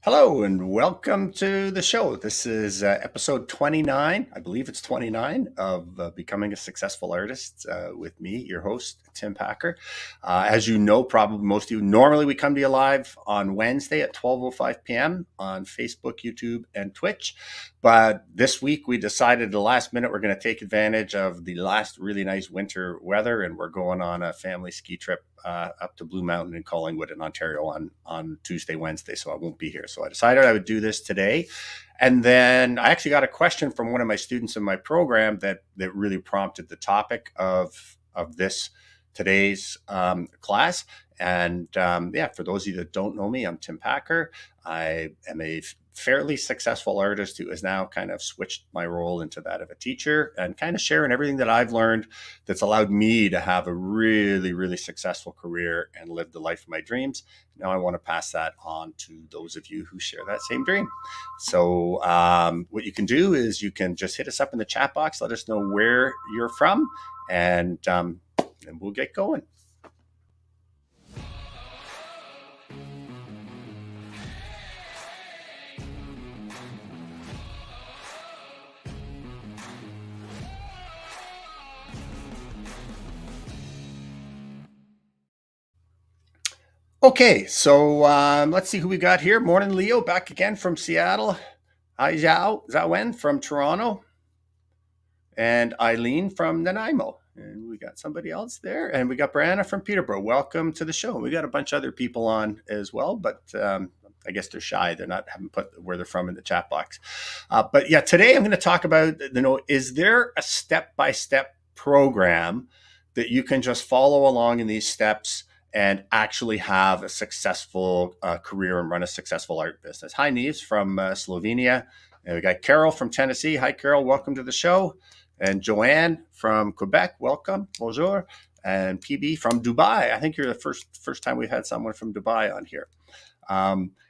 Hello and welcome to the show. This is episode 29. I believe it's 29 of Becoming a Successful Artist with me, your host, Tim Packer. As you know, probably most of you, normally we come to you live on Wednesday at 12:05 p.m. on Facebook, YouTube, and Twitch. But this week we decided the last minute we're going to take advantage of the last really nice winter weather, and we're going on a family ski trip up to Blue Mountain in Collingwood in Ontario on Tuesday, Wednesday. So I won't be here. So I decided I would do this today. And then I actually got a question from one of my students in my program that really prompted the topic of this today's class. And yeah, for those of you that don't know me, I'm Tim Packer. I am a fairly successful artist who has now kind of switched my role into that of a teacher and kind of sharing everything that I've learned that's allowed me to have a really, really successful career and live the life of my dreams. Now I want to pass that on to those of you who share that same dream. So what you can do is you can just hit us up in the chat box, let us know where you're from, and we'll get going. Okay, so let's see who we got here. Morning, Leo, back again from Seattle. Hi, Zhao Wen from Toronto. And Eileen from Nanaimo. And we got somebody else there. And we got Brianna from Peterborough. Welcome to the show. We got a bunch of other people on as well, but I guess they're shy. They're not haven't put where they're from in the chat box. But yeah, today I'm going to talk about, is there a step-by-step program that you can just follow along in these steps and actually have a successful career and run a successful art business? Hi, Neves from Slovenia. And we got Carol from Tennessee. Hi, Carol. Welcome to the show. And Joanne from Quebec, welcome, bonjour. And PB from Dubai. I think you're the first time we've had someone from Dubai on here.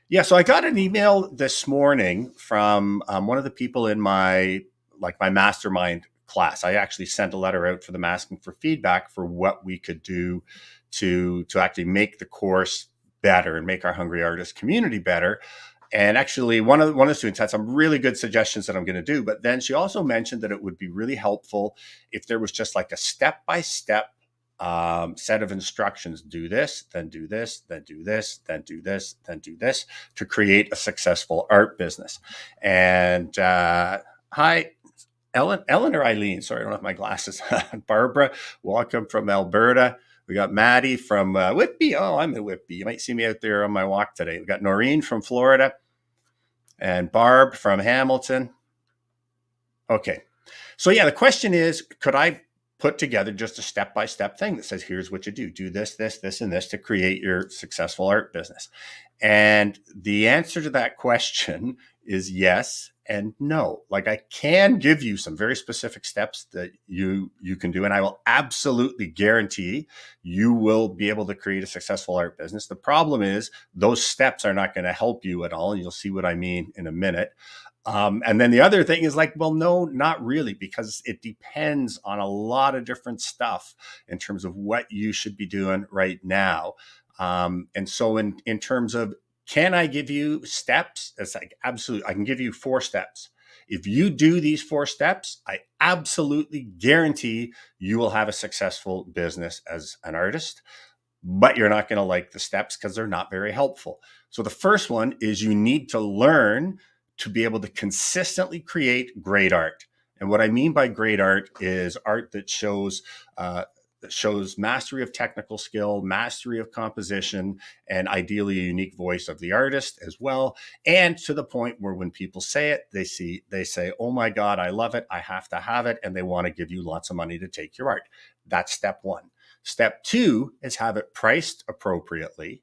Yeah, so I got an email this morning from one of the people in my mastermind class. I actually sent a letter out for them asking for feedback for what we could do to actually make the course better and make our Hungry Artist community better. And actually, one of the students had some really good suggestions that I'm going to do. But then she also mentioned that it would be really helpful if there was just like a step-by-step set of instructions. Do this, then do this, then do this, then do this, then do this to create a successful art business. And hi, Ellen or Eileen. Sorry, I don't have my glasses. Barbara, welcome from Alberta. We got Maddie from Whitby. Oh, I'm in Whitby. You might see me out there on my walk today. We got Noreen from Florida and Barb from Hamilton. Okay. So yeah, the question is, could I put together just a step-by-step thing that says, here's what you do. Do this, this, this, and this to create your successful art business? And the answer to that question is yes and no. Like, I can give you some very specific steps that you can do, and I will absolutely guarantee you will be able to create a successful art business. The problem is those steps are not going to help you at all, and you'll see what I mean in a minute. And then the other thing is like, well, no, not really, because it depends on a lot of different stuff in terms of what you should be doing right now. And so in terms of, can I give you steps? It's like, absolutely. I can give you 4 steps. If you do these 4 steps, I absolutely guarantee you will have a successful business as an artist, but you're not going to like the steps because they're not very helpful. So the first one is you need to learn to be able to consistently create great art. And what I mean by great art is art that shows mastery of technical skill, mastery of composition, and ideally a unique voice of the artist as well. And to the point where when people say it, they say, oh my God, I love it. I have to have it. And they want to give you lots of money to take your art. That's step 1. Step 2 is have it priced appropriately.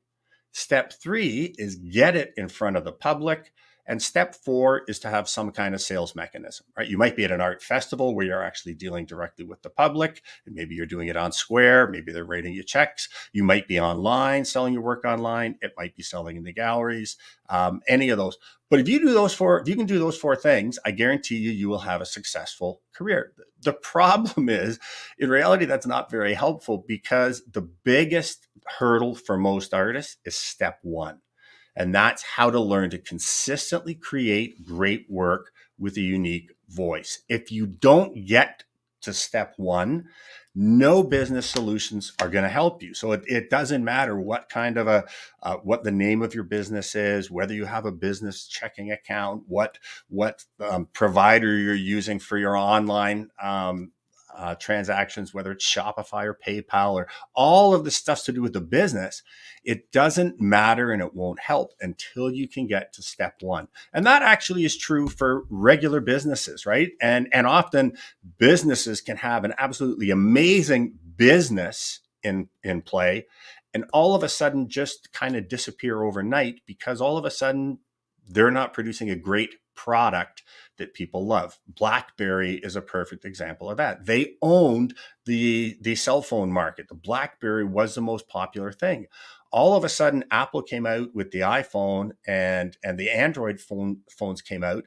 Step 3 is get it in front of the public. And step 4 is to have some kind of sales mechanism, right? You might be at an art festival where you're actually dealing directly with the public, and maybe you're doing it on Square, maybe they're writing you checks. You might be online, selling your work online. It might be selling in the galleries, any of those. But if you can do those 4 things, I guarantee you will have a successful career. The problem is, in reality, that's not very helpful because the biggest hurdle for most artists is step 1. And that's how to learn to consistently create great work with a unique voice. If you don't get to step one, no business solutions are going to help you. So it doesn't matter what kind of what the name of your business is, whether you have a business checking account, what provider you're using for your online transactions, whether it's Shopify or PayPal or all of the stuff to do with the business. It doesn't matter and it won't help until you can get to step one. And that actually is true for regular businesses, right? And often businesses can have an absolutely amazing business in play and all of a sudden just kind of disappear overnight because all of a sudden they're not producing a great product that people love. BlackBerry is a perfect example of that. They owned the cell phone market. The BlackBerry was the most popular thing. All of a sudden, Apple came out with the iPhone and the Android phones came out.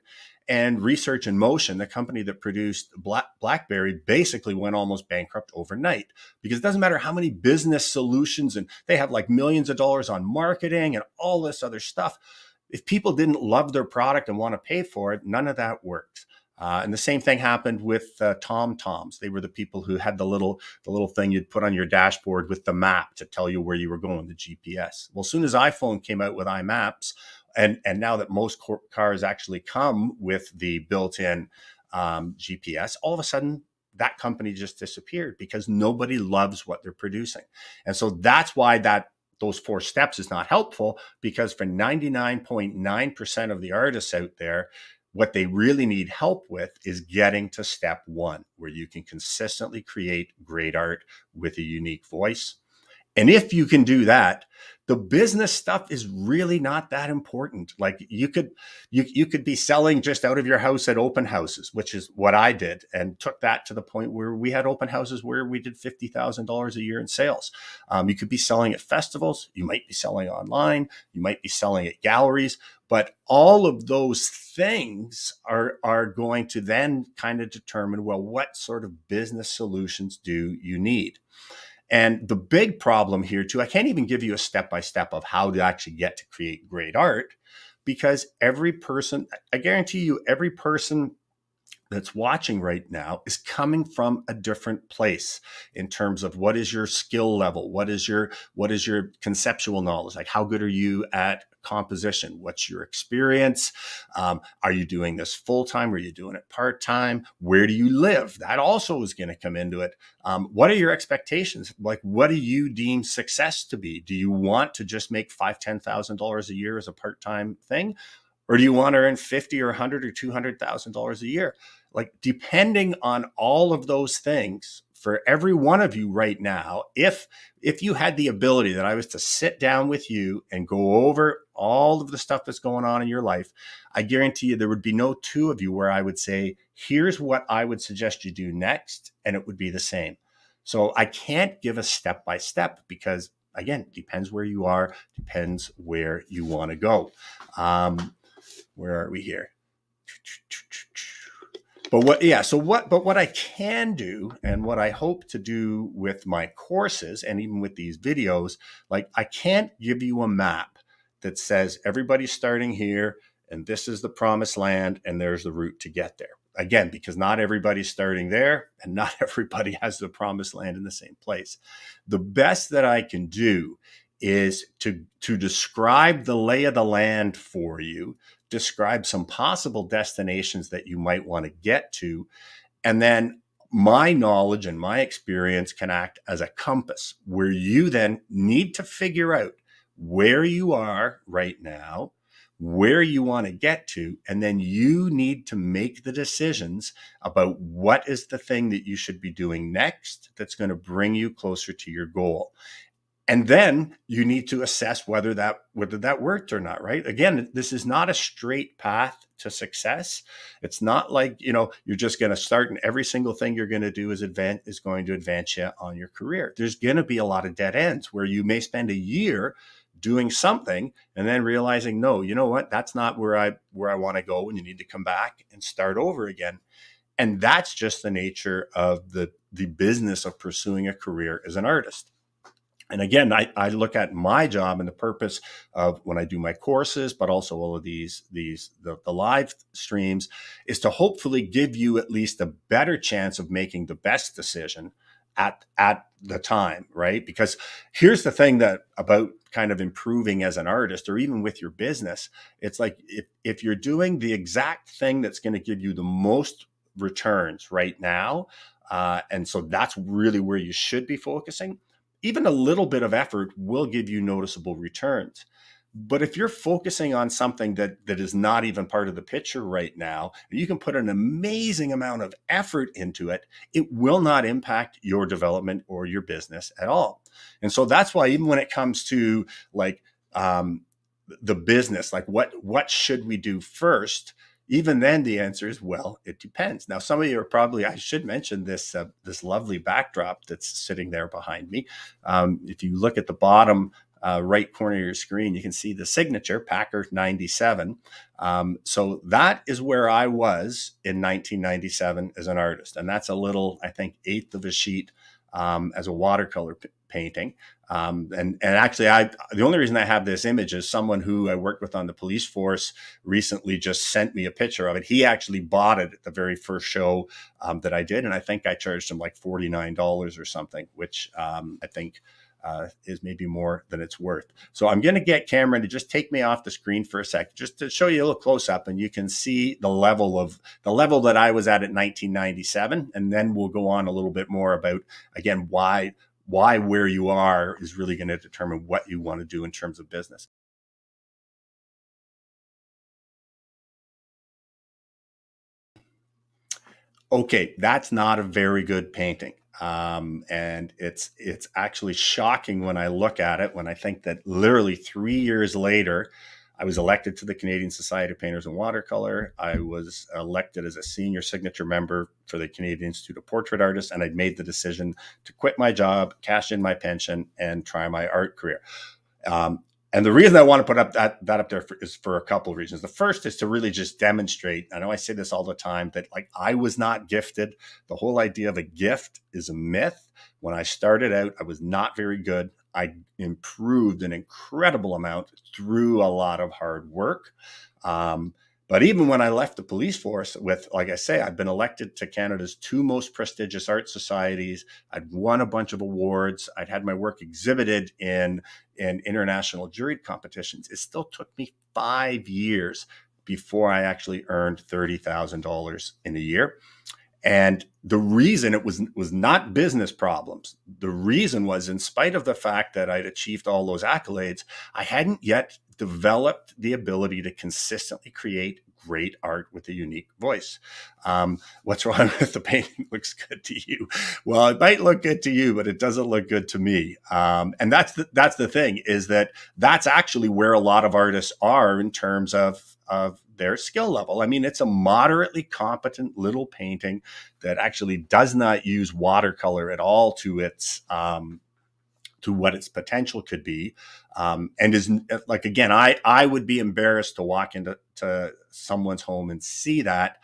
And Research in Motion, the company that produced BlackBerry, basically went almost bankrupt overnight because it doesn't matter how many business solutions and they have like millions of dollars on marketing and all this other stuff. If people didn't love their product and want to pay for it, none of that works. And the same thing happened with TomToms. They were the people who had the little thing you'd put on your dashboard with the map to tell you where you were going, the GPS. Well, as soon as iPhone came out with iMaps, and now that most cars actually come with the built-in GPS, all of a sudden that company just disappeared because nobody loves what they're producing. And so that's why those 4 steps is not helpful, because for 99.9% of the artists out there, what they really need help with is getting to step one, where you can consistently create great art with a unique voice. And if you can do that, the business stuff is really not that important. Like you could be selling just out of your house at open houses, which is what I did, and took that to the point where we had open houses where we did $50,000 a year in sales. You could be selling at festivals. You might be selling online. You might be selling at galleries. But all of those things are going to then kind of determine, well, what sort of business solutions do you need? And the big problem here too, I can't even give you a step-by-step of how to actually get to create great art, because every person, I guarantee you, every person that's watching right now is coming from a different place in terms of what is your skill level, what is your conceptual knowledge, like how good are you at composition, what's your experience, are you doing this full-time, are you doing it part-time, where do you live? That also is going to come into it. What are your expectations? Like, what do you deem success to be? Do you want to just make $5,000-$10,000 a year as a part-time thing? Or do you want to earn 50 or 100 or $200,000 a year? Like, depending on all of those things, for every one of you right now, if you had the ability that I was to sit down with you and go over all of the stuff that's going on in your life, I guarantee you there would be no 2 of you where I would say, here's what I would suggest you do next, and it would be the same. So I can't give a step-by-step because, again, depends where you are, depends where you want to go. Where are we here? But what I can do, and what I hope to do with my courses and even with these videos, like, I can't give you a map that says everybody's starting here and this is the promised land and there's the route to get there. Again, because not everybody's starting there and not everybody has the promised land in the same place. The best that I can do is to describe the lay of the land for you, describe some possible destinations that you might want to get to, and then my knowledge and my experience can act as a compass where you then need to figure out where you are right now, where you want to get to, and then you need to make the decisions about what is the thing that you should be doing next that's going to bring you closer to your goal. And then you need to assess whether that worked or not, right? Again, this is not a straight path to success. It's not like, you're just going to start and every single thing you're going to do is going to advance you on your career. There's going to be a lot of dead ends where you may spend a year doing something and then realizing, no, you know what? That's not where I want to go, and you need to come back and start over again. And that's just the nature of the business of pursuing a career as an artist. And again, I look at my job and the purpose of when I do my courses, but also all of the live streams, is to hopefully give you at least a better chance of making the best decision at the time, right? Because here's the thing that about kind of improving as an artist or even with your business, it's like if you're doing the exact thing that's going to give you the most returns right now, and so that's really where you should be focusing. Even a little bit of effort will give you noticeable returns. But if you're focusing on something that is not even part of the picture right now, and you can put an amazing amount of effort into it, it will not impact your development or your business at all. And so that's why even when it comes to like um, the business, like what should we do first? Even then, the answer is, well, it depends. Now, some of you are probably, I should mention this lovely backdrop that's sitting there behind me. If you look at the bottom right corner of your screen, you can see the signature, Packer 97. So that is where I was in 1997 as an artist. And that's a little, I think, eighth of a sheet as a watercolor painting. And actually, the only reason I have this image is someone who I worked with on the police force recently just sent me a picture of it. He actually bought it at the very first show that I did, and I think I charged him like $49 or something, which I think is maybe more than it's worth. So I'm going to get Cameron to just take me off the screen for a sec, just to show you a little close up, and you can see the level that I was at 1997, and then we'll go on a little bit more about again why where you are is really going to determine what you want to do in terms of business. Okay, that's not a very good painting. And it's actually shocking when I look at it, when I think that literally 3 years later, I was elected to the Canadian Society of Painters and Watercolor. I was elected as a senior signature member for the Canadian Institute of Portrait Artists, and I'd made the decision to quit my job, cash in my pension, and try my art career. Um, and the reason I want to put up that up there is for a couple of reasons. The first is to really just demonstrate. I know I say this all the time, that like I was not gifted. The whole idea of a gift is a myth. When I started out, I was not very good. I improved an incredible amount through a lot of hard work. Um, but even when I left the police force with, like I say, I've been elected to Canada's two most prestigious art societies. I'd won a bunch of awards. I'd had my work exhibited in international juried competitions. It still took me 5 years before I actually earned $30,000 in a year. And the reason it was not business problems. The reason was, in spite of the fact that I'd achieved all those accolades, I hadn't yet developed the ability to consistently create great art with a unique voice. What's wrong with the painting? Looks good to you. Well, it might look good to you, but it doesn't look good to me. And that's the thing, is that that's actually where a lot of artists are in terms of their skill level. I mean, it's a moderately competent little painting that actually does not use watercolor at all to what its potential could be, and is like, again, I would be embarrassed to walk into someone's home and see that,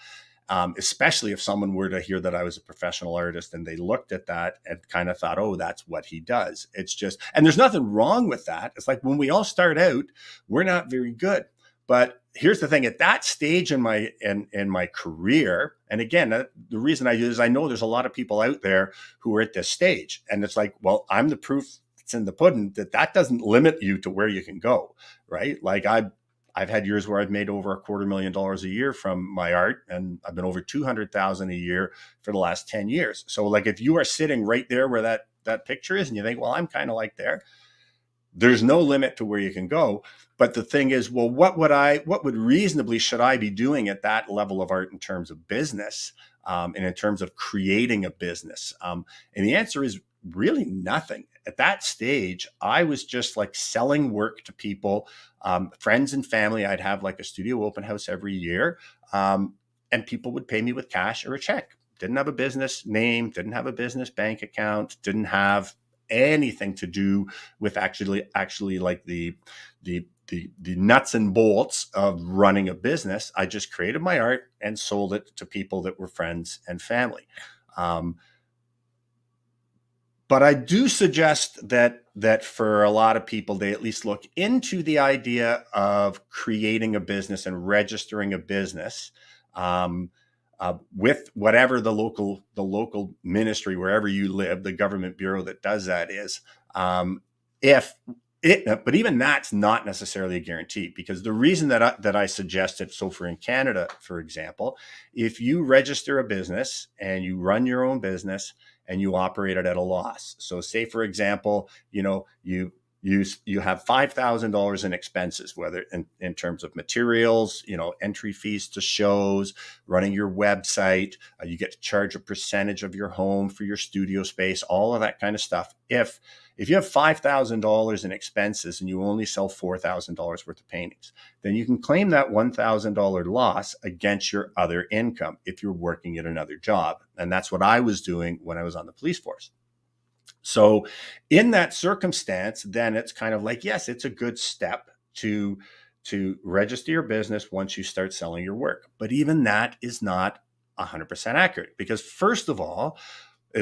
especially if someone were to hear that I was a professional artist and they looked at that and kind of thought, oh, that's what he does. It's just, and there's nothing wrong with that. It's like when we all start out, we're not very good. But here's the thing: at that stage in my career, and again, the reason I do this, I know there's a lot of people out there who are at this stage, and it's like, well, I'm the proof that's in the pudding that doesn't limit you to where you can go, right? Like I've had years where I've made over $250,000 a year from my art, and I've been over 200,000 a year for the last 10 years. So, like, if you are sitting right there where that picture is, and you think, well, I'm kind of like there, there's no limit to where you can go. But the thing is, well, what would reasonably should I be doing at that level of art in terms of business, and in terms of creating a business? And the answer is really nothing. At that stage, I was just like selling work to people, friends and family. I'd have like a studio open house every year, and people would pay me with cash or a check. Didn't have a business name, didn't have a business bank account, didn't have anything to do with actually like the nuts and bolts of running a business. I just created my art and sold it to people that were friends and family. Um, But I do suggest that for a lot of people, they at least look into the idea of creating a business and registering a business, um, with whatever the local ministry wherever you live, the government bureau that does that is. If but even that's not necessarily a guarantee, because the reason that I suggest it. So for in Canada, for example, if you register a business and you run your own business and you operate it at a loss. So say for example, you have $5,000 in expenses, whether in terms of materials, entry fees to shows, running your website, you get to charge a percentage of your home for your studio space, all of that kind of stuff. If you have $5,000 in expenses and you only sell $4,000 worth of paintings, then you can claim that $1,000 loss against your other income if you're working at another job. And that's what I was doing when I was on the police force. So in that circumstance, then it's kind of like, yes, it's a good step to register your business once you start selling your work. But even that is not 100% accurate, because first of all,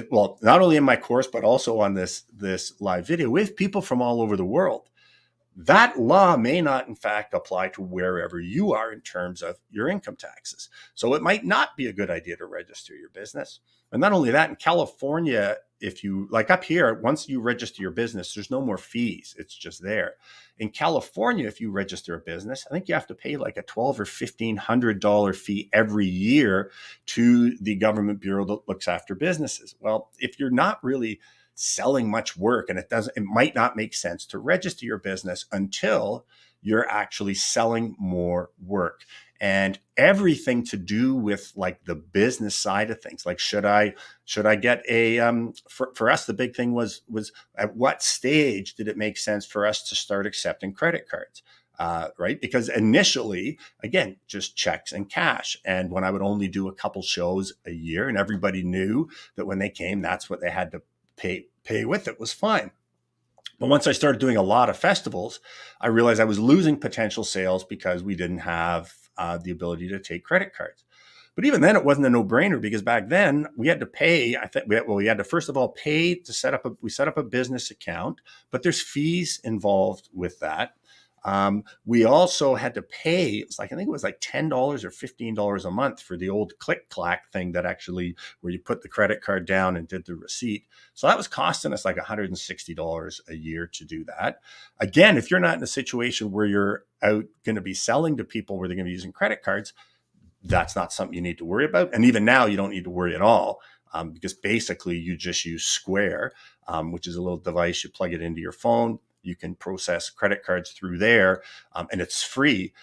well, not only in my course, but also on this live video with people from all over the world, that law may not, in fact, apply to wherever you are in terms of your income taxes. So it might not be a good idea to register your business. And not only that, in California, if you like up here, once you register your business, there's no more fees. It's just there. In California, if you register a business, I think you have to pay like a $1,200 or $1,500 fee every year to the government bureau that looks after businesses. Well, if you're not really selling much work, and it might not make sense to register your business until you're actually selling more work. And everything to do with like the business side of things, like should I get a for us, the big thing was at what stage did it make sense for us to start accepting credit cards? Right? Because initially, again, just checks and cash. And when I would only do a couple shows a year, and everybody knew that when they came, that's what they had to pay with, it was fine. But once I started doing a lot of festivals, I realized I was losing potential sales because we didn't have the ability to take credit cards. But even then, it wasn't a no-brainer, because back then we had to pay. I think we had to first of all pay to set up we set up a business account, but there's fees involved with that. We also had to pay. It was like, I think it was like $10 or $15 a month for the old click clack thing that actually where you put the credit card down and did the receipt. So that was costing us like $160 a year to do that. Again, if you're not in a situation where you're out going to be selling to people where they're going to be using credit cards, that's not something you need to worry about. And even now, you don't need to worry at all, because basically you just use Square, which is a little device. You plug it into your phone. You can process credit cards through there, and it's free.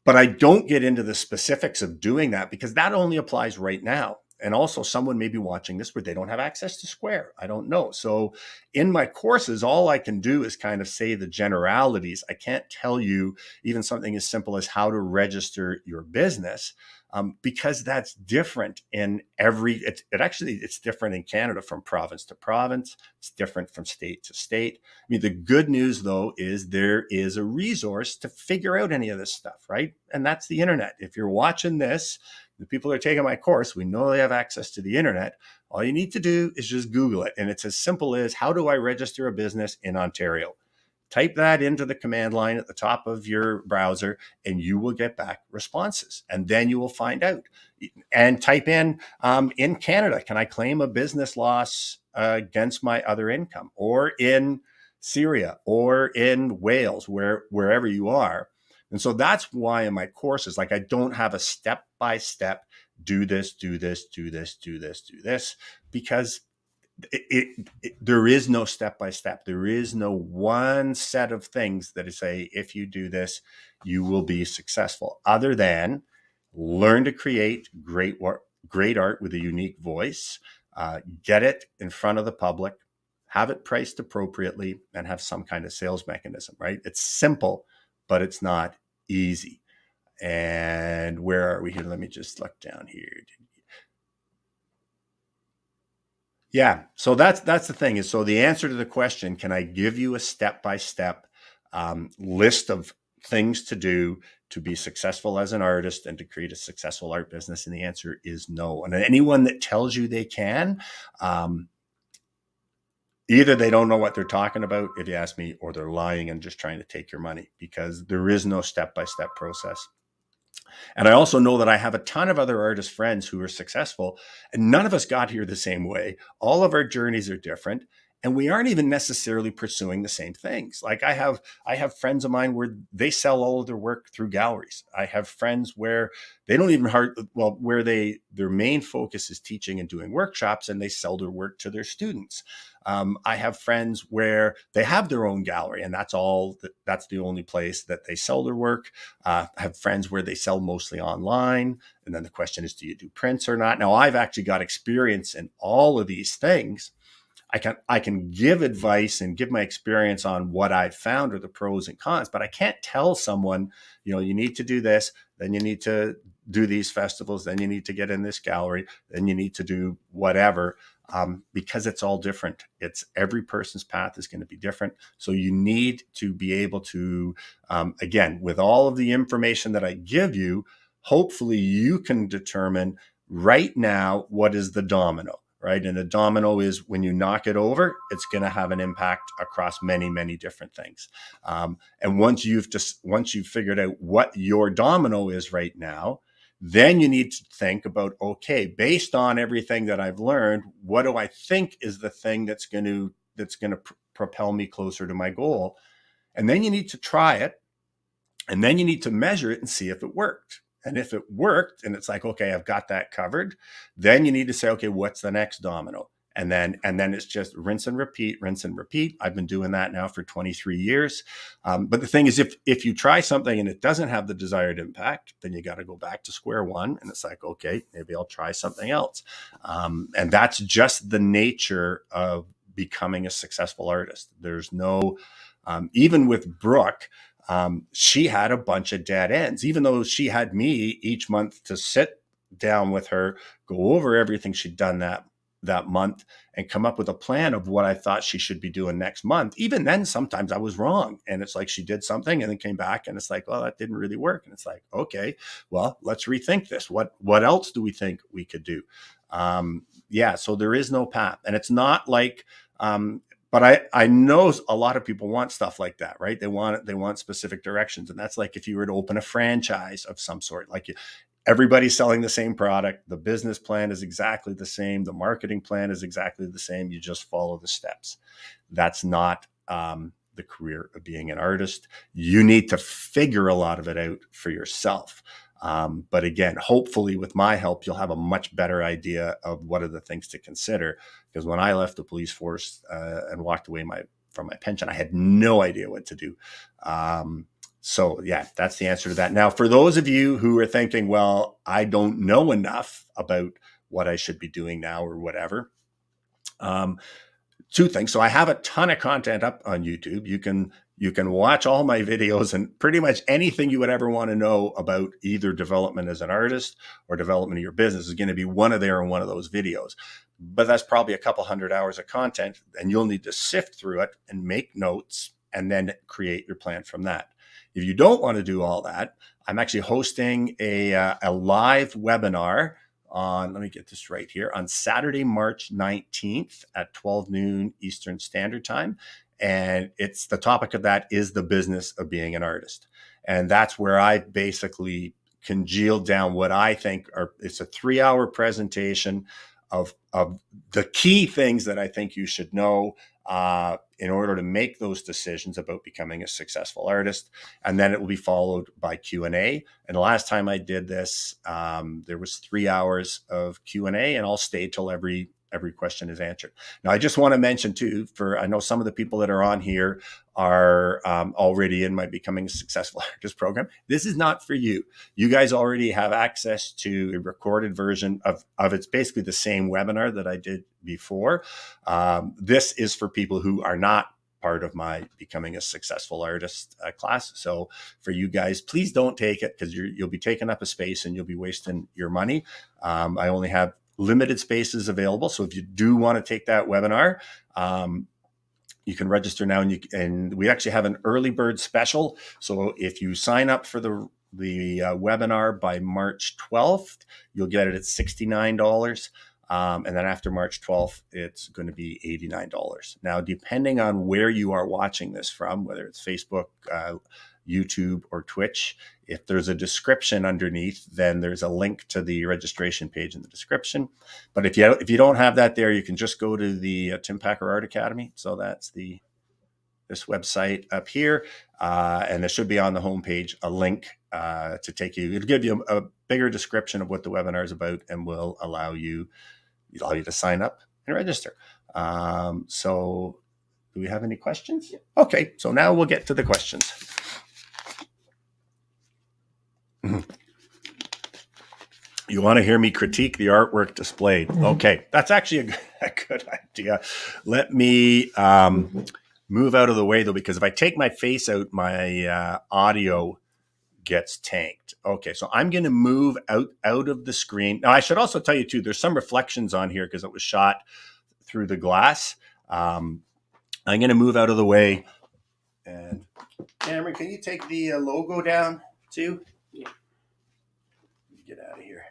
But I don't get into the specifics of doing that, because that only applies right now. And also, someone may be watching this where they don't have access to Square. I don't know. So in my courses, all I can do is kind of say the generalities. I can't tell you even something as simple as how to register your business, because that's different in it's different in Canada from province to province. It's different from state to state. I mean, the good news, though, is there is a resource to figure out any of this stuff, right? And that's the internet. If you're watching this, the people that are taking my course, we know they have access to the internet. All you need to do is just Google it. And it's as simple as, how do I register a business in Ontario? Type that into the command line at the top of your browser, and you will get back responses. And then you will find out. And type in Canada, can I claim a business loss against my other income? Or in Syria, or in Wales, wherever you are. And so that's why in my courses, like, I don't have a step-by-step, do this, do this, do this, do this, do this, because there is no step-by-step. There is no one set of things that say, if you do this, you will be successful, other than learn to create great art with a unique voice, get it in front of the public, have it priced appropriately, and have some kind of sales mechanism, right? It's simple, but it's not easy. And where are we here? Let me just look down here. Yeah. So that's the thing is, so the answer to the question, can I give you a step-by-step list of things to do to be successful as an artist and to create a successful art business? And the answer is no. And anyone that tells you they can, either they don't know what they're talking about, if you ask me, or they're lying and just trying to take your money, because there is no step-by-step process. And I also know that I have a ton of other artist friends who are successful, and none of us got here the same way. All of our journeys are different, and we aren't even necessarily pursuing the same things. Like I have friends of mine where they sell all of their work through galleries. I have friends where they don't even where their main focus is teaching and doing workshops, and they sell their work to their students. I have friends where they have their own gallery, and that's the only place that they sell their work. I have friends where they sell mostly online. And then the question is, do you do prints or not? Now, I've actually got experience in all of these things. I can give advice and give my experience on what I've found or the pros and cons, but I can't tell someone, you need to do this, then you need to do these festivals, then you need to get in this gallery, then you need to do whatever, because it's all different. It's every person's path is going to be different. So you need to be able to, again, with all of the information that I give you, hopefully you can determine right now what is the domino. Right. And a domino is when you knock it over, it's going to have an impact across many, many different things. And once you've figured out what your domino is right now, then you need to think about, okay, based on everything that I've learned, what do I think is the thing that's going to propel me closer to my goal? And then you need to try it, and then you need to measure it and see if it worked. And if it worked and it's like, okay, I've got that covered, then you need to say, okay, what's the next domino? And then it's just rinse and repeat, rinse and repeat. I've been doing that now for 23 years. But the thing is, if you try something and it doesn't have the desired impact, then you got to go back to square one. And it's like, okay, maybe I'll try something else. And that's just the nature of becoming a successful artist. There's no, even with Brooke, she had a bunch of dead ends, even though she had me each month to sit down with her, go over everything she'd done that month, and come up with a plan of what I thought she should be doing next month. Even then, sometimes I was wrong. And it's like she did something and then came back and it's like, well, that didn't really work. And it's like, okay, well, let's rethink this. What else do we think we could do? So there is no path. And it's not like, but I know a lot of people want stuff like that, right? They want specific directions. And that's like if you were to open a franchise of some sort, like everybody's selling the same product. The business plan is exactly the same. The marketing plan is exactly the same. You just follow the steps. That's not the career of being an artist. You need to figure a lot of it out for yourself. But again, hopefully with my help, you'll have a much better idea of what are the things to consider. Because when I left the police force and walked away from my pension, I had no idea what to do. So yeah, that's the answer to that. Now, for those of you who are thinking, well, I don't know enough about what I should be doing now or whatever, two things. So I have a ton of content up on YouTube. You can watch all my videos and pretty much anything you would ever want to know about either development as an artist or development of your business is going to be one of those videos. But that's probably a couple 100 hours of content, and you'll need to sift through it and make notes and then create your plan from that. If you don't want to do all that, I'm actually hosting a live webinar on, let me get this right here, on Saturday, March 19th at 12 noon Eastern Standard Time. And the topic of that is the business of being an artist. And that's where I basically congealed down what I think it's a 3-hour presentation of the key things that I think you should know in order to make those decisions about becoming a successful artist. And then it will be followed by Q&A. And the last time I did this, there was 3 hours of Q&A, and I'll stay till every question is answered. Now, I just want to mention too, I know some of the people that are on here are already in my Becoming a Successful Artist program. This is not for you. You guys already have access to a recorded version of it's basically the same webinar that I did before. This is for people who are not part of my Becoming a Successful Artist class. So for you guys, please don't take it, because you'll be taking up a space and you'll be wasting your money. I only have limited spaces available. So if you do want to take that webinar, you can register now, and we actually have an early bird special. So if you sign up for the webinar by March 12th, you'll get it at $69. And then after March 12th, it's going to be $89. Now, depending on where you are watching this from, whether it's Facebook, YouTube, or Twitch, if there's a description underneath, then there's a link to the registration page in the description. But if you don't have that there, you can just go to the Tim Packer Art Academy. So that's this website up here, and there should be on the homepage a link to take you. It'll give you a bigger description of what the webinar is about, and will allow you to sign up and register. So, do we have any questions? Okay, so now we'll get to the questions. You want to hear me critique the artwork displayed? Okay, that's actually a good idea. Let me move out of the way, though, because if I take my face out, my audio gets tanked. Okay, so I'm going to move out of the screen. Now, I should also tell you, too, there's some reflections on here because it was shot through the glass. I'm going to move out of the way. And Cameron, can you take the logo down, too? Yeah. Get out of here.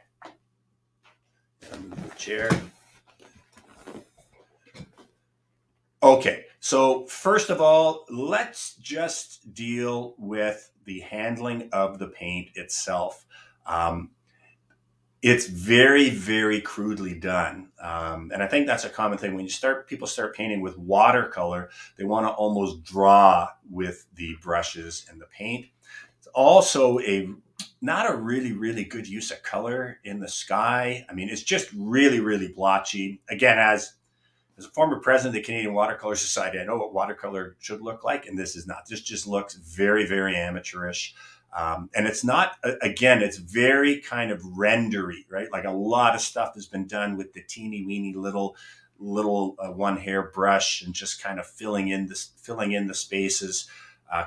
Move the chair. Okay, so first of all, let's just deal with the handling of the paint itself. It's very, very crudely done. And I think that's a common thing. When people start painting with watercolor, they want to almost draw with the brushes and the paint. It's also not a really, really good use of color in the sky. I mean, it's just really, really blotchy. Again, as a former president of the Canadian Watercolor Society, I know what watercolor should look like, and this is not. This just looks very, very amateurish. And it's not, again, it's very kind of rendery, right? Like a lot of stuff has been done with the teeny weeny little one hair brush and just kind of filling in the spaces,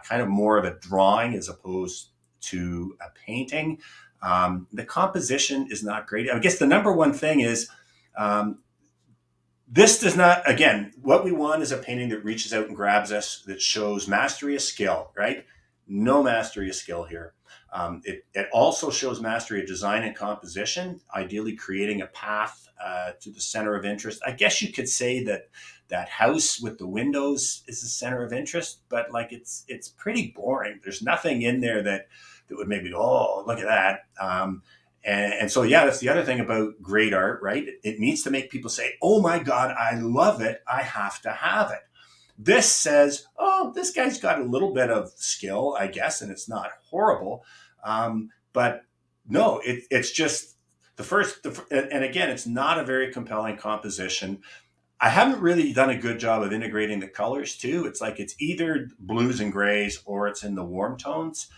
kind of more of a drawing as opposed to a painting. The composition is not great. I guess the number one thing is, this does not, again, what we want is a painting that reaches out and grabs us, that shows mastery of skill, right? No mastery of skill here. It also shows mastery of design and composition, ideally creating a path to the center of interest. I guess you could say that house with the windows is the center of interest, but like it's pretty boring. There's nothing in there that would make me go, oh, look at that. And so, yeah, that's the other thing about great art, right? It needs to make people say, oh my God, I love it. I have to have it. This says, oh, this guy's got a little bit of skill, I guess, and it's not horrible. But no, it's just and again, it's not a very compelling composition. I haven't really done a good job of integrating the colors too. It's like it's either blues and grays or it's in the warm tones.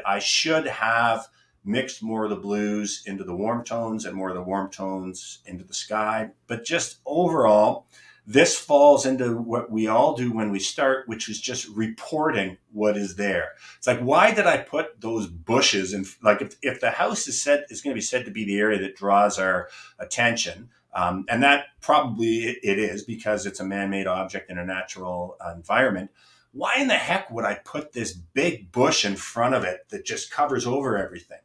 I should have mixed more of the blues into the warm tones and more of the warm tones into the sky. But just overall, this falls into what we all do when we start, which is just reporting what is there. It's like, why did I put those bushes in? Like, if the house is going to be said to be the area that draws our attention, and that probably it is because it's a man-made object in a natural environment. Why in the heck would I put this big bush in front of it that just covers over everything?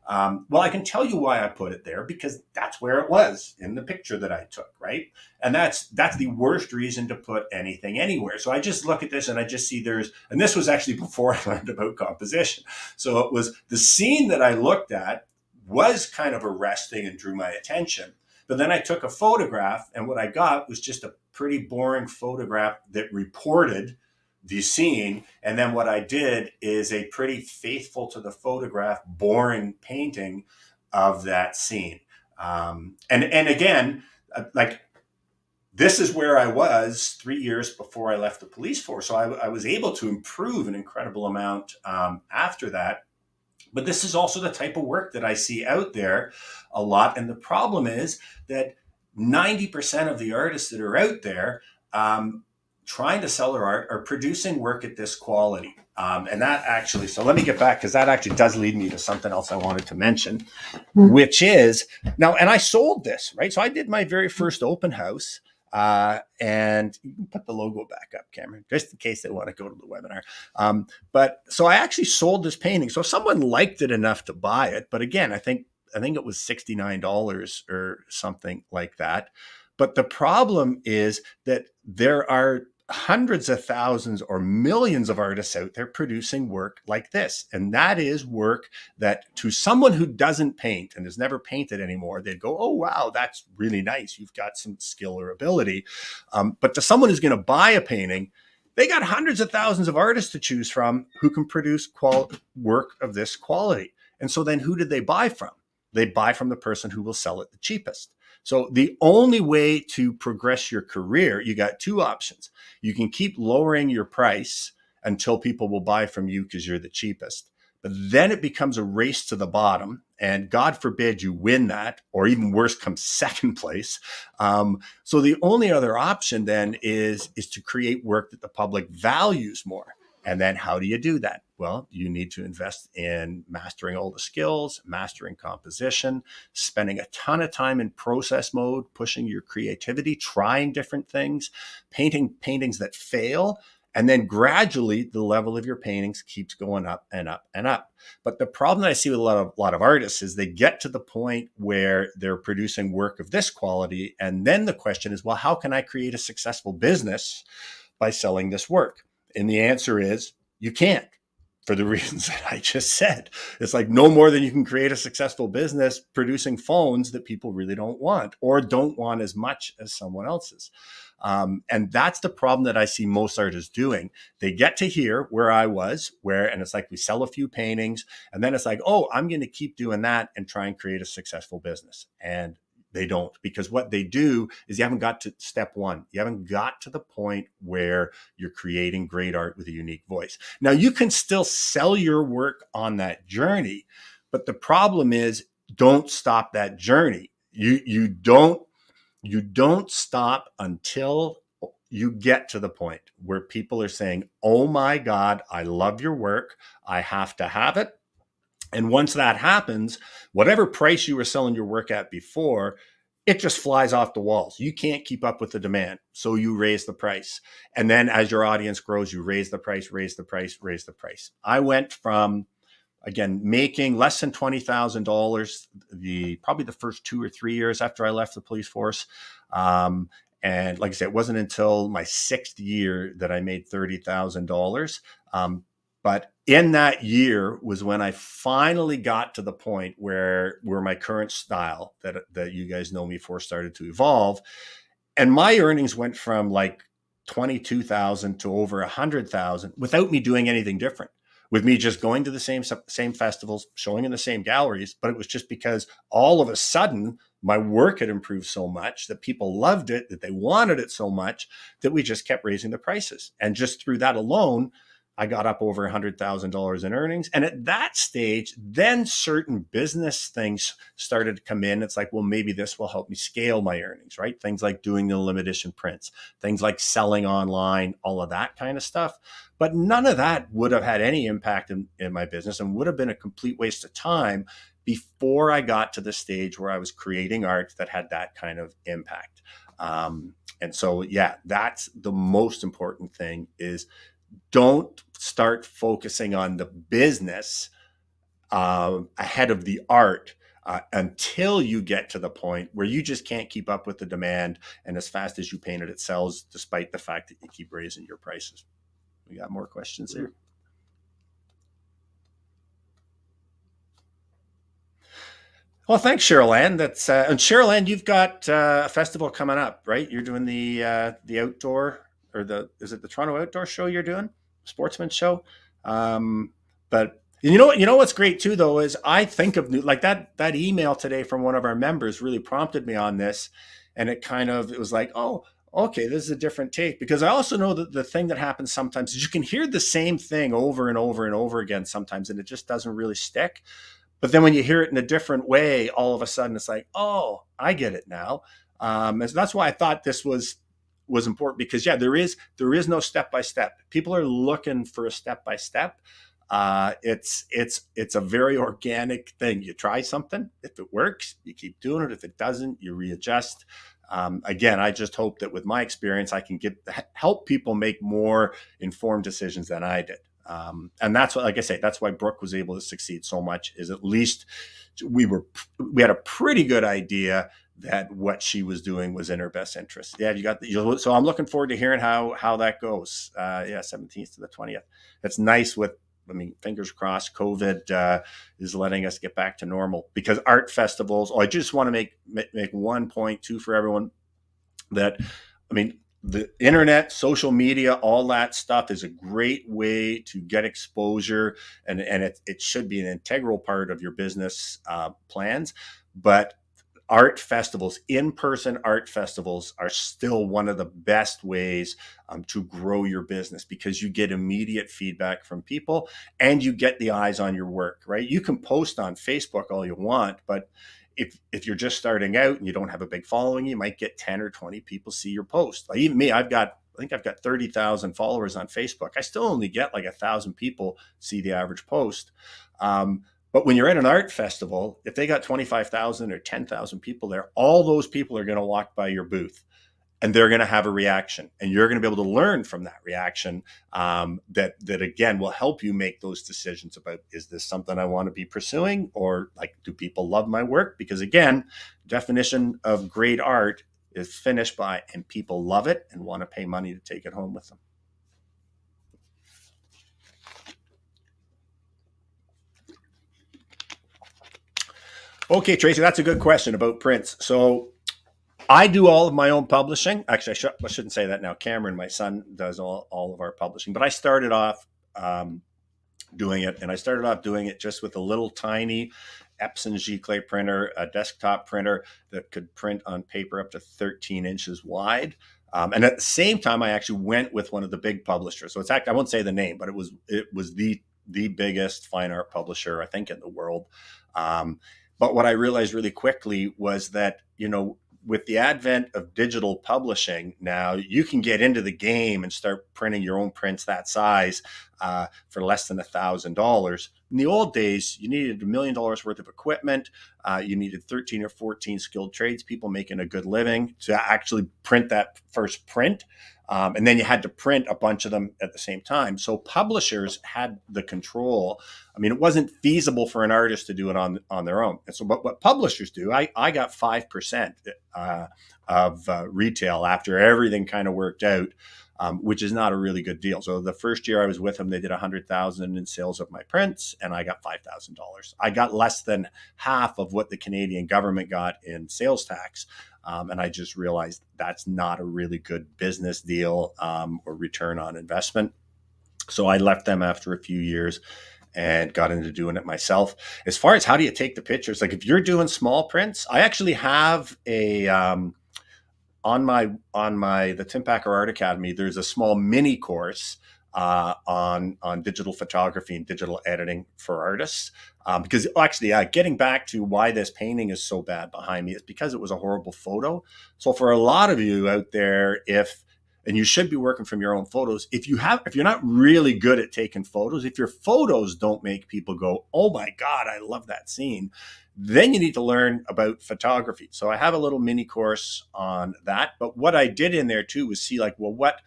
Well, I can tell you why I put it there, because that's where it was in the picture that I took, right? And that's the worst reason to put anything anywhere. So I just look at this and I just see and this was actually before I learned about composition. So it was the scene that I looked at was kind of arresting and drew my attention. But then I took a photograph, and what I got was just a pretty boring photograph that reported the scene. And then what I did is a pretty faithful to the photograph, boring painting of that scene. And again, like, this is where I was 3 years before I left the police force. So I was able to improve an incredible amount after that. But this is also the type of work that I see out there a lot. And the problem is that 90% of the artists that are out there trying to sell their art are producing work at this quality. And that actually, so let me get back, because that actually does lead me to something else I wanted to mention, which is now, and I sold this, right? So I did my very first open house. And you can put the logo back up, Cameron, just in case they want to go to the webinar. But so I actually sold this painting. So someone liked it enough to buy it. But again, I think I think it was $69 or something like that. But the problem is that there are hundreds of thousands or millions of artists out there producing work like this. And that is work that to someone who doesn't paint and has never painted anymore, they'd go, oh, wow, that's really nice. You've got some skill or ability. But to someone who's going to buy a painting, they got hundreds of thousands of artists to choose from who can produce work of this quality. And so then who did they buy from? They buy from the person who will sell it the cheapest. So the only way to progress your career, you got two options. You can keep lowering your price until people will buy from you because you're the cheapest. But then it becomes a race to the bottom. And God forbid you win that, or even worse, come second place. So the only other option then is to create work that the public values more. And then how do you do that? Well, you need to invest in mastering all the skills, mastering composition, spending a ton of time in process mode, pushing your creativity, trying different things, painting paintings that fail. And then gradually the level of your paintings keeps going up and up and up. But the problem that I see with a lot of artists is they get to the point where they're producing work of this quality. And then the question is, well, how can I create a successful business by selling this work? And the answer is you can't, for the reasons that I just said. It's like no more than you can create a successful business producing phones that people really don't want or don't want as much as someone else's. And that's the problem that I see most artists doing. They get to here where I was, and it's like we sell a few paintings, and then it's like, oh, I'm going to keep doing that and try and create a successful business. And they don't, because what they do is you haven't got to step one. You haven't got to the point where you're creating great art with a unique voice. Now, you can still sell your work on that journey, but the problem is don't stop that journey. You don't stop until you get to the point where people are saying, oh my God, I love your work. I have to have it. And once that happens, whatever price you were selling your work at before, it just flies off the walls. You can't keep up with the demand. So you raise the price. And then as your audience grows, you raise the price, raise the price, raise the price. I went from, again, making less than $20,000 probably the first 2 or 3 years after I left the police force. And like I said, it wasn't until my 6th year that I made $30,000. But in that year was when I finally got to the point where my current style that you guys know me for started to evolve. And my earnings went from like 22,000 to over 100,000 without me doing anything different, with me just going to the same festivals, showing in the same galleries. But it was just because all of a sudden my work had improved so much that people loved it, that they wanted it so much that we just kept raising the prices. And just through that alone, I got up over $100,000 in earnings. And at that stage, then certain business things started to come in. It's like, well, maybe this will help me scale my earnings, right? Things like doing the limited edition prints, things like selling online, all of that kind of stuff. But none of that would have had any impact in my business and would have been a complete waste of time before I got to the stage where I was creating art that had that kind of impact. And so, yeah, that's the most important thing is don't start focusing on the business ahead of the art until you get to the point where you just can't keep up with the demand. And as fast as you paint it, it sells, despite the fact that you keep raising your prices. We got more questions here. Well, thanks, Cheryl Ann. That's and Cheryl Ann, you've got a festival coming up, right? You're doing the outdoor, or is it the Toronto Outdoor Show you're doing? Sportsman Show. But you know what's great too, though, is I think of like that email today from one of our members really prompted me on this, and it was like, oh, okay, this is a different take, because I also know that the thing that happens sometimes is you can hear the same thing over and over and over again sometimes, and it just doesn't really stick. But then when you hear it in a different way, all of a sudden it's like, oh, I get it now. And so that's why I thought this was important, because yeah, there is no step by step. People are looking for a step by step. It's a very organic thing. You try something. If it works, you keep doing it. If it doesn't, you readjust. Again, I just hope that with my experience, I can help people make more informed decisions than I did. And that's what, like I say, that's why Brooke was able to succeed so much. Is at least we were we had a pretty good idea that what she was doing was in her best interest. Yeah, so I'm looking forward to hearing how that goes. Yeah, 17th to the 20th. That's nice. I mean, fingers crossed, COVID is letting us get back to normal, because art festivals. Oh, I just want to make one point too for everyone that, I mean, the internet, social media, all that stuff is a great way to get exposure, and it should be an integral part of your business plans. But art festivals, in-person art festivals, are still one of the best ways to grow your business, because you get immediate feedback from people and you get the eyes on your work, right? You can post on Facebook all you want, but if you're just starting out and you don't have a big following, you might get 10 or 20 people see your post. Like even me, I think I've got 30,000 followers on Facebook. I still only get like 1,000 people see the average post. But when you're at an art festival, if they got 25,000 or 10,000 people there, all those people are going to walk by your booth and they're going to have a reaction, and you're going to be able to learn from that reaction. That again will help you make those decisions about, is this something I want to be pursuing, or like, do people love my work? Because again, definition of great art is finished by, and people love it and want to pay money to take it home with them. Okay, Tracy, that's a good question about prints. So I do all of my own publishing. Actually, I shouldn't say that now. Cameron, my son, does all of our publishing. But I started off doing it, and I started off doing it just with a little tiny Epson Giclée printer, a desktop printer that could print on paper up to 13 inches wide. And at the same time, I actually went with one of the big publishers. So it's actually, I won't say the name, but it was the biggest fine art publisher, I think, in the world. But what I realized really quickly was that, with the advent of digital publishing, now you can get into the game and start printing your own prints that size for less than $1,000. In the old days, you needed $1 million worth of equipment. You needed 13 or 14 skilled tradespeople making a good living to actually print that first print. And then you had to print a bunch of them at the same time. So publishers had the control. I mean, it wasn't feasible for an artist to do it on their own. And so what publishers do, I got 5% of retail after everything kind of worked out, which is not a really good deal. So the first year I was with them, they did 100,000 in sales of my prints, and I got $5,000. I got less than half of what the Canadian government got in sales tax. And I just realized that's not a really good business deal or return on investment. So I left them after a few years and got into doing it myself. As far as how do you take the pictures, like if you're doing small prints, I actually have a on my the Tim Packer Art Academy. There's a small mini course on digital photography and digital editing for artists. Because actually, getting back to why this painting is so bad behind me, it's because it was a horrible photo. So for a lot of you out there, and you should be working from your own photos. If you're not really good at taking photos, if your photos don't make people go, "Oh my God, I love that scene," then you need to learn about photography. So I have a little mini course on that. But what I did in there too was see like, well, what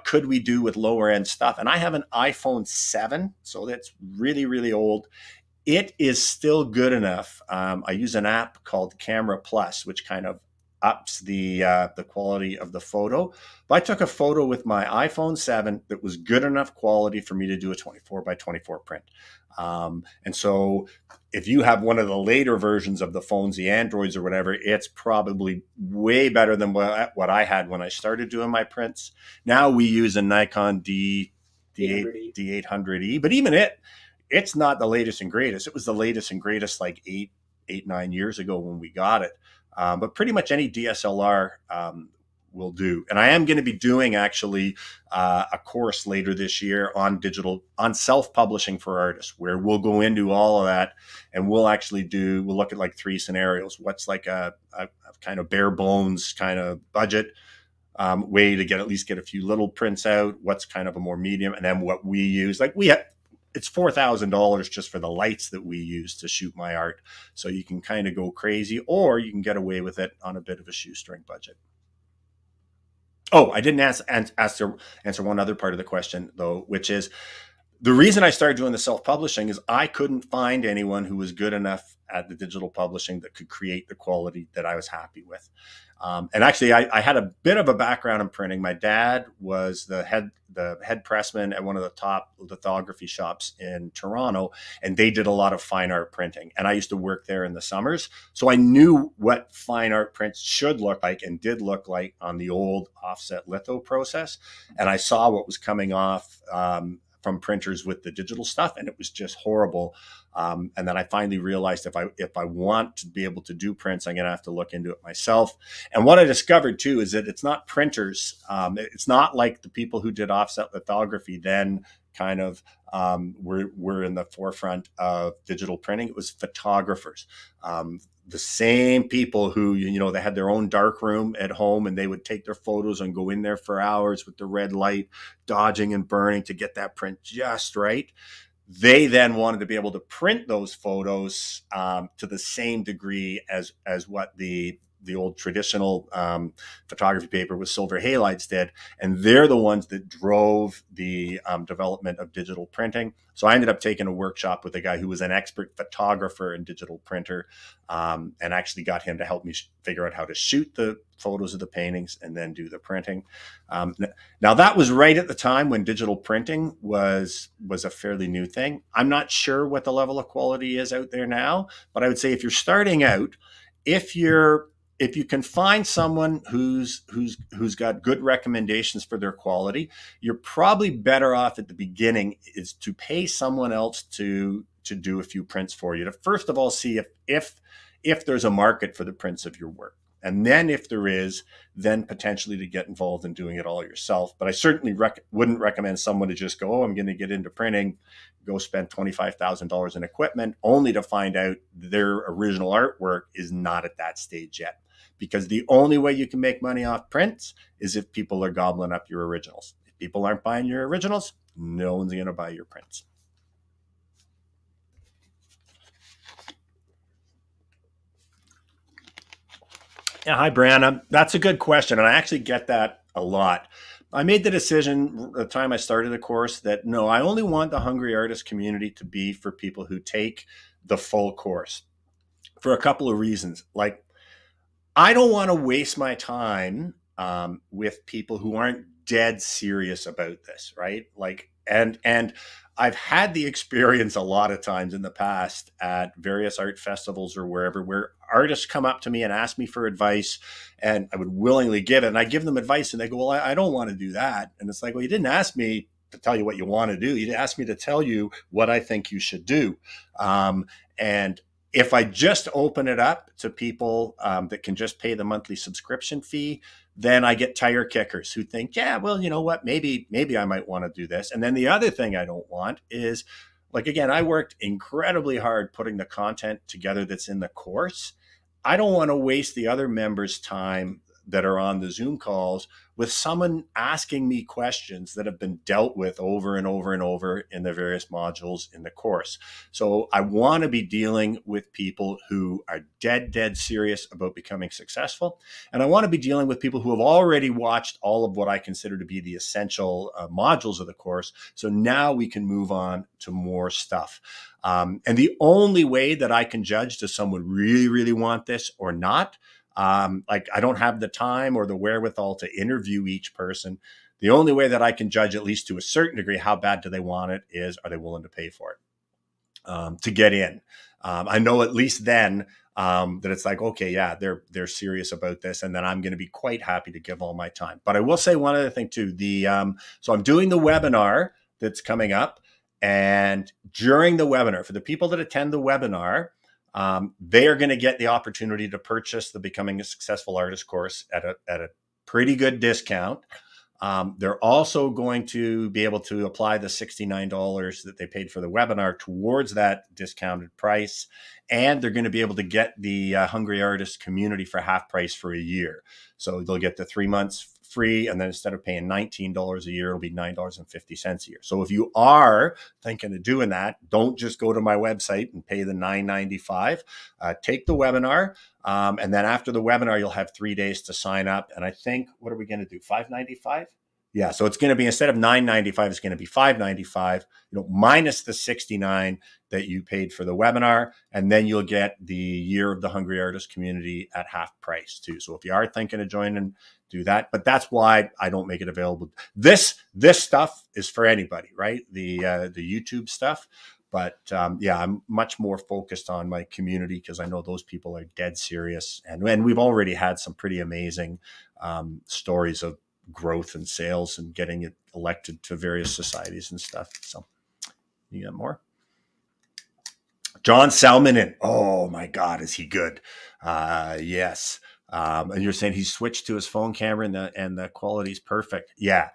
could we do with lower end stuff? And I have an iPhone 7, so that's really, really old. It is still good enough. I use an app called Camera Plus, which kind of ups the quality of the photo. But I took a photo with my iPhone 7 that was good enough quality for me to do a 24 by 24 print. And so if you have one of the later versions of the phones, the Androids or whatever, it's probably way better than what I had when I started doing my prints. Now we use a Nikon D800E, but even it's not the latest and greatest. It was the latest and greatest like 9 years ago when we got it. But pretty much any DSLR will do. And I am going to be doing actually a course later this year on self-publishing for artists, where we'll go into all of that, and we'll look at like 3 scenarios. What's like a kind of bare bones kind of budget way to at least get a few little prints out? What's kind of a more medium? And then what we use, it's $4,000 just for the lights that we use to shoot my art. So you can kind of go crazy, or you can get away with it on a bit of a shoestring budget. Oh, I didn't answer one other part of the question though, which is the reason I started doing the self-publishing is I couldn't find anyone who was good enough at the digital publishing that could create the quality that I was happy with. And actually, I had a bit of a background in printing. My dad was the head pressman at one of the top lithography shops in Toronto, and they did a lot of fine art printing. And I used to work there in the summers, so I knew what fine art prints should look like and did look like on the old offset litho process. And I saw what was coming off. From printers with the digital stuff, and it was just horrible. And then I finally realized if I want to be able to do prints, I'm going to have to look into it myself. And what I discovered too is that it's not printers. It's not like the people who did offset lithography then kind of were in the forefront of digital printing. It was photographers. The same people who, they had their own dark room at home, and they would take their photos and go in there for hours with the red light, dodging and burning to get that print just right. They then wanted to be able to print those photos to the same degree as what the old traditional photography paper with silver halides did. And they're the ones that drove the development of digital printing. So I ended up taking a workshop with a guy who was an expert photographer and digital printer, and actually got him to help me figure out how to shoot the photos of the paintings and then do the printing. Now that was right at the time when digital printing was a fairly new thing. I'm not sure what the level of quality is out there now, but I would say if you're starting out, if you can find someone who's got good recommendations for their quality, you're probably better off at the beginning is to pay someone else to do a few prints for you, to first of all see if there's a market for the prints of your work. And then if there is, then potentially to get involved in doing it all yourself. But I certainly wouldn't recommend someone to just go, oh, I'm going to get into printing, go spend $25,000 in equipment, only to find out their original artwork is not at that stage yet. Because the only way you can make money off prints is if people are gobbling up your originals. If people aren't buying your originals, no one's going to buy your prints. Yeah, hi, Brianna. That's a good question. And I actually get that a lot. I made the decision at the time I started the course that no, I only want the Hungry Artist community to be for people who take the full course for a couple of reasons. Like, I don't want to waste my time with people who aren't dead serious about this, right? Like, and I've had the experience a lot of times in the past at various art festivals or wherever, where artists come up to me and ask me for advice, and I would willingly give it. And I give them advice, and they go, "Well, I don't want to do that." And it's like, "Well, you didn't ask me to tell you what you want to do. You asked me to tell you what I think you should do." And if I just open it up to people that can just pay the monthly subscription fee, then I get tire kickers who think, yeah, well, you know what, maybe I might want to do this. And then the other thing I don't want is, like, again, I worked incredibly hard putting the content together that's in the course. I don't want to waste the other members' time that are on the Zoom calls with someone asking me questions that have been dealt with over and over and over in the various modules in the course. So I want to be dealing with people who are dead serious about becoming successful. And I want to be dealing with people who have already watched all of what I consider to be the essential modules of the course. So now we can move on to more stuff. And the only way that I can judge, does someone really want this or not? Like, I don't have the time or the wherewithal to interview each person. The only way that I can judge, at least to a certain degree, how bad do they want it, is, are they willing to pay for it to get in? I know at least then that it's like, okay, yeah, they're serious about this, and then I'm going to be quite happy to give all my time. But I will say one other thing too. So I'm doing the webinar that's coming up, and during the webinar, for the people that attend the webinar, they are going to get the opportunity to purchase the Becoming a Successful Artist course at a pretty good discount. They're also going to be able to apply the $69 that they paid for the webinar towards that discounted price. And they're going to be able to get the Hungry Artist community for half price for a year. So they'll get the 3 months free. And then instead of paying $19 a year, it'll be $9.50 a year. So if you are thinking of doing that, don't just go to my website and pay the $9.95. Take the webinar. And then after the webinar, you'll have 3 days to sign up. And I think, what are we going to do? $5.95? Yeah, so it's going to be, instead of 995, it's going to be 595. Minus the 69 that you paid for the webinar, and then you'll get the Year of the Hungry Artist community at half price too. So if you are thinking of joining, do that. But that's why I don't make it available. This stuff is for anybody, right? The YouTube stuff. But yeah, I'm much more focused on my community because I know those people are dead serious, and we've already had some pretty amazing stories of growth and sales and getting it elected to various societies and stuff. So you got more? John Salmonen. Oh my God, is he good? Yes. And you're saying he switched to his phone camera and the quality's perfect. Yeah,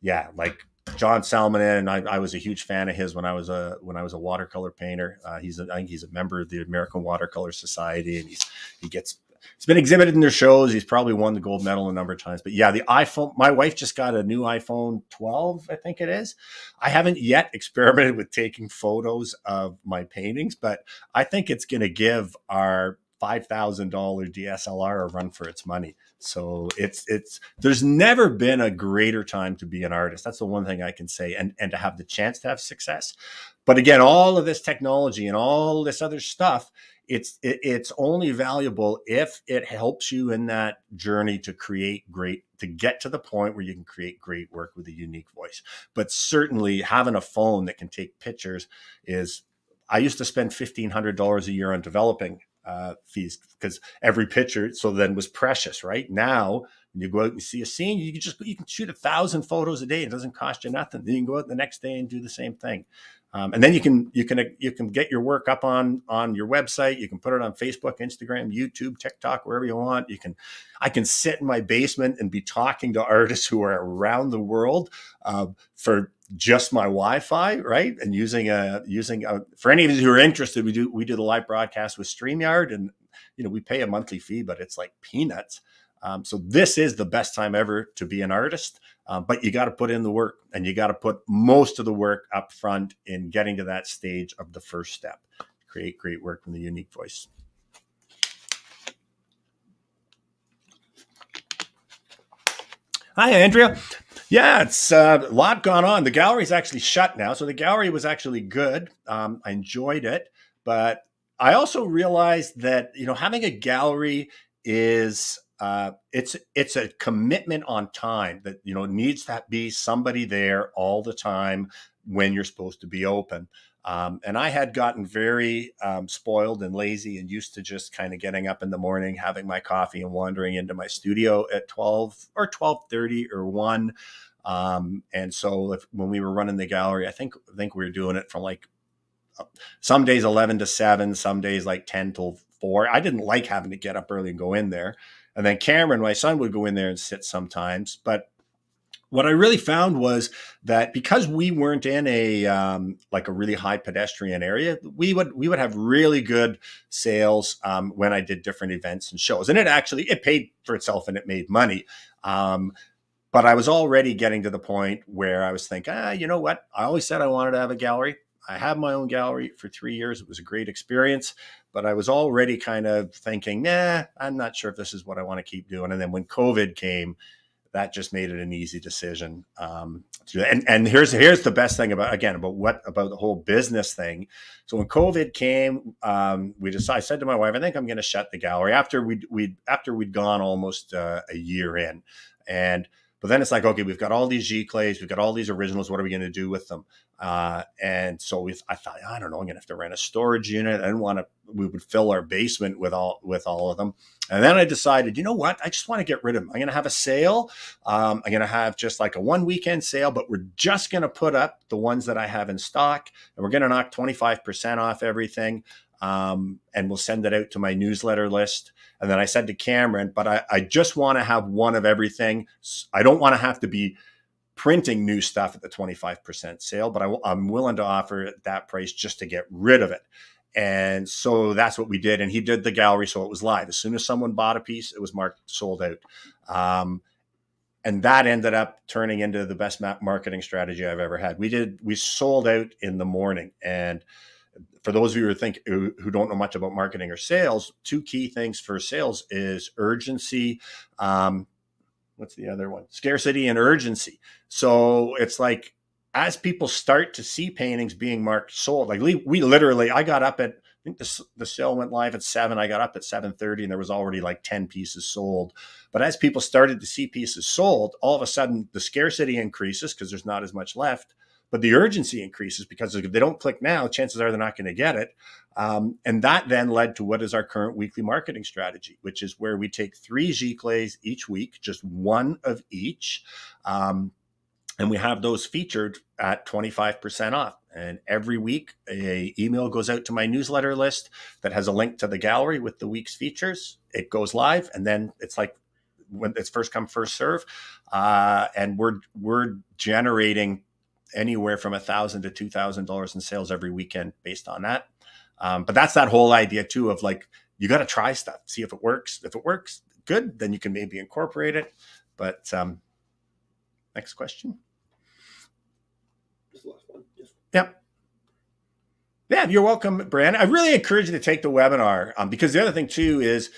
yeah. Like John Salmonen, I was a huge fan of his when I was a watercolor painter. I think he's a member of the American Watercolor Society, and he's been exhibited in their shows. He's probably won the gold medal a number of times. But yeah, the iPhone. My wife just got a new iPhone 12, I think it is. I haven't yet experimented with taking photos of my paintings, but I think it's going to give our $5,000 DSLR a run for its money. So it's there's never been a greater time to be an artist. That's the one thing I can say, and to have the chance to have success. But again, all of this technology and all this other stuff, it's only valuable if it helps you in that journey to get to the point where you can create great work with a unique voice. But certainly having a phone that can take pictures is, I used to spend $1,500 a year on developing fees because every picture so then was precious. Right now, when you go out and see a scene, you can shoot 1,000 photos a day. It doesn't cost you nothing. Then you can go out the next day and do the same thing. And then you can get your work up on your website. You can put it on Facebook, Instagram, YouTube, TikTok, wherever you want. I can sit in my basement and be talking to artists who are around the world for just my Wi-Fi, right? And using for any of you who are interested, we do the live broadcast with StreamYard, and we pay a monthly fee, but it's like peanuts. So this is the best time ever to be an artist. But you got to put in the work, and you got to put most of the work up front in getting to that stage of the first step. Create great work from the unique voice. Hi, Andrea. Yeah, it's a lot gone on. The gallery's actually shut now. So the gallery was actually good. I enjoyed it. But I also realized that, having a gallery is it's a commitment on time that, needs to be somebody there all the time when you're supposed to be open. And I had gotten very spoiled and lazy and used to just kind of getting up in the morning, having my coffee and wandering into my studio at 12 or 12:30 or 1. And so when we were running the gallery, I think we were doing it from like some days 11 to 7, some days like 10 till 4. I didn't like having to get up early and go in there. And then Cameron, my son, would go in there and sit sometimes. But what I really found was that because we weren't in like a really high pedestrian area, we would have really good sales when I did different events and shows, and it paid for itself and it made money. But I was already getting to the point where I was thinking, you know what? I always said I wanted to have a gallery. I had my own gallery for 3 years. It was a great experience, but I was already kind of thinking, I'm not sure if this is what I want to keep doing. And then when COVID came, that just made it an easy decision. And here's the best thing about the whole business thing. So when COVID came, I said to my wife, I think I'm going to shut the gallery after we'd gone almost a year in. But then it's like, okay, we've got all these G clays, we've got all these originals. What are we going to do with them? And so I thought, I don't know, I'm going to have to rent a storage unit. I didn't want to. We would fill our basement with all of them. And then I decided, you know what? I just want to get rid of them. I'm going to have a sale. I'm going to have just like a 1 weekend sale, but we're just going to put up the ones that I have in stock, and we're going to knock 25% off everything. And we'll send it out to my newsletter list. And then I said to Cameron, but I just want to have one of everything. I don't want to have to be printing new stuff at the 25% sale, but I'm willing to offer at that price just to get rid of it. And so that's what we did. And he did the gallery, so it was live. As soon as someone bought a piece, it was marked sold out. And that ended up turning into the best marketing strategy I've ever had. We sold out in the morning. And for those of you who don't know much about marketing or sales, two key things for sales is urgency what's the other one? Scarcity and urgency. So it's like as people start to see paintings being marked sold, like we literally, I got up at, I think the sale went live at 7. I got up at 7:30 and there was already like 10 pieces sold. But as people started to see pieces sold, all of a sudden the scarcity increases because there's not as much left. But the urgency increases because if they don't click now, chances are they're not going to get it. And that then led to what is our current weekly marketing strategy, which is where we take 3 giclées each week, just one of each. And we have those featured at 25% off. And every week, a email goes out to my newsletter list that has a link to the gallery with the week's features. It goes live, and then it's like when it's first come, first serve. And we're generating anywhere from $1,000 to $2,000 in sales every weekend based on that. But that's that whole idea too of like, you got to try stuff, see if it works. If it works, good, then you can maybe incorporate it. But next question. Just the last one. Yes. Yep. Yeah, you're welcome, Brian. I really encourage you to take the webinar because the other thing too is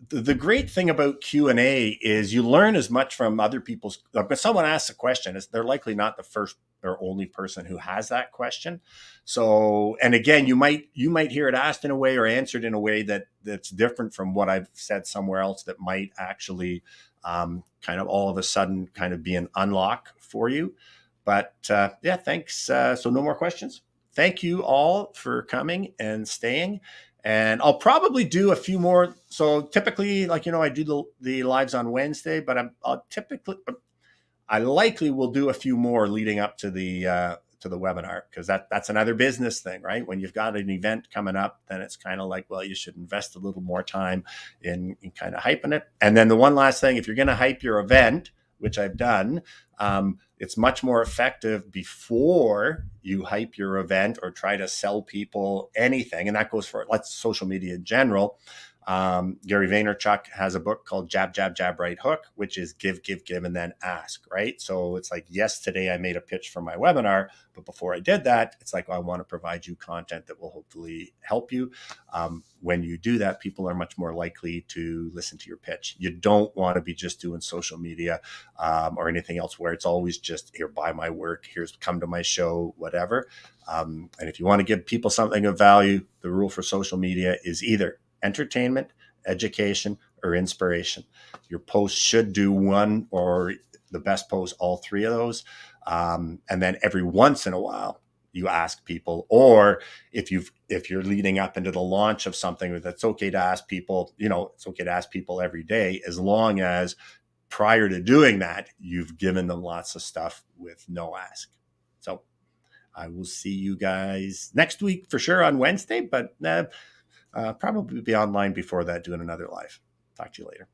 the great thing about Q&A is you learn as much from other people's. When someone asks a question, they're likely not the first or only person who has that question. So, and again, you might hear it asked in a way or answered in a way that's different from what I've said somewhere else that might actually kind of all of a sudden kind of be an unlock for you. But yeah, thanks. So no more questions. Thank you all for coming and staying. And I'll probably do a few more. So typically, like, I do the lives on Wednesday, but I likely will do a few more leading up to the webinar because that's another business thing, right? When you've got an event coming up, then it's kind of like, well, you should invest a little more time in kind of hyping it. And then the one last thing, if you're going to hype your event, which I've done, it's much more effective before you hype your event or try to sell people anything. And that goes for social media in general. Gary Vaynerchuk has a book called Jab, Jab, Jab, Right Hook, which is give, give, give, and then ask, right? So it's like, yes, today I made a pitch for my webinar, but before I did that, it's like, I want to provide you content that will hopefully help you. When you do that, people are much more likely to listen to your pitch. You don't want to be just doing social media or anything else where it's always just, here, buy my work, here's, come to my show, whatever. And if you want to give people something of value, the rule for social media is either entertainment, education, or inspiration. Your post should do one, or the best post, all 3 of those. And then every once in a while, you ask people, or if you're leading up into the launch of something, that's okay to ask people, it's okay to ask people every day, as long as prior to doing that, you've given them lots of stuff with no ask. So I will see you guys next week for sure on Wednesday, but probably be online before that doing another live. Talk to you later.